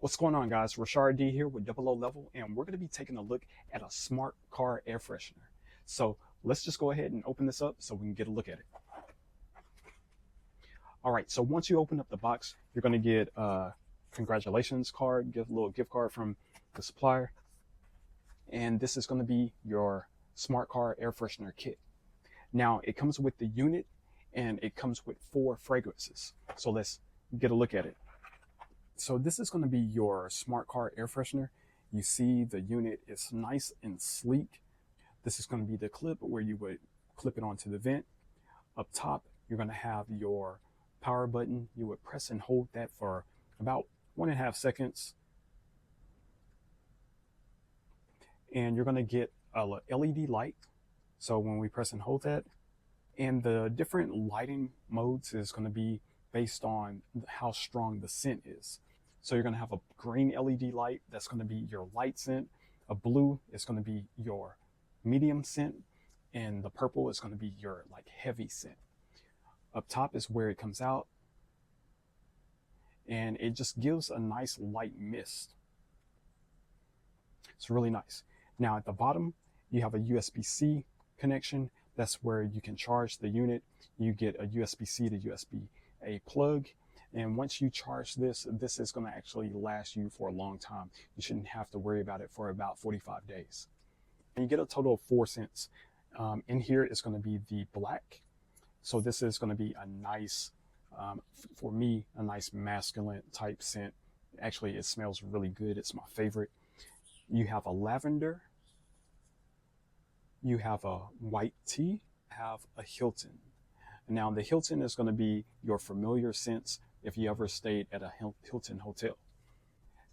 What's going on, guys? Rashard D here with Double O Level, and we're going to be taking a look at a Smart Car Air Freshener. So let's just go ahead and open this up so we can get a look at it. All right, so once you open up the box, you're going to get a congratulations card, get a little gift card from the supplier, and this is going to be your Smart Car Air Freshener kit. Now, it comes with the unit, and it comes with 4 fragrances. So let's get a look at it. So this is going to be your Smart Car Air Freshener. You see the unit is nice and sleek. This is going to be the clip where you would clip it onto the vent. Up top, you're going to have your power button. You would press and hold that for about 1.5 seconds. And you're going to get a LED light. So when we press and hold that, and the different lighting modes is going to be based on how strong the scent is. So you're going to have a green LED light that's going to be your light scent. A blue is going to be your medium scent, and the purple is going to be your heavy scent. Up top is where it comes out, and it just gives a nice light mist. It's really nice. Now at the bottom, you have a USB-C connection. That's where you can charge the unit. You get a USB-C to USB-A plug. And once you charge this, this is going to actually last you for a long time. You shouldn't have to worry about it for about 45 days. And you get a total of 4 scents. In here is going to be the black. So this is going to be a nice, for me, a nice masculine type scent. Actually, it smells really good. It's my favorite. You have a lavender. You have a white tea. Have a Hilton. Now the Hilton is going to be your familiar scents if you ever stayed at a Hilton hotel.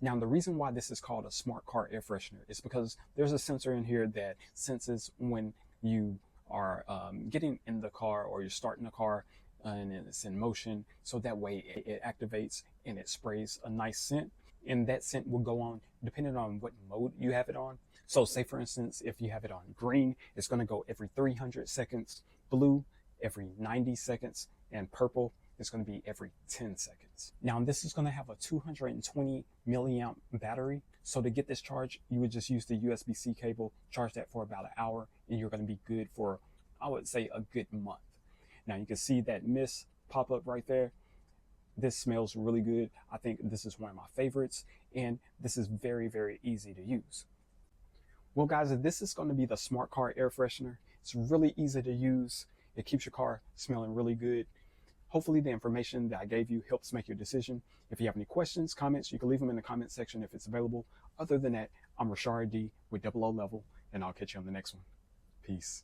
Now the reason why this is called a Smart Car Air Freshener is because there's a sensor in here that senses when you are getting in the car or you're starting the car and it's in motion, so that way it activates and it sprays a nice scent, and that scent will go on depending on what mode you have it on. So say for instance, if you have it on green, it's going to go every 300 seconds, blue every 90 seconds, and purple is going to be every 10 seconds. Now this is going to have a 220 milliamp battery. So to get this charge, you would just use the USB-C cable, charge that for about an hour, and you're going to be good for, I would say, a good month. Now you can see that mist pop up right there. This smells really good. I think this is one of my favorites, and this is very, very easy to use. Well guys, this is going to be the Smart Car Air Freshener. It's really easy to use. It keeps your car smelling really good. Hopefully the information that I gave you helps make your decision. If you have any questions, comments, you can leave them in the comment section if it's available. Other than that, I'm Rashard D with Double O Level, and I'll catch you on the next one. Peace.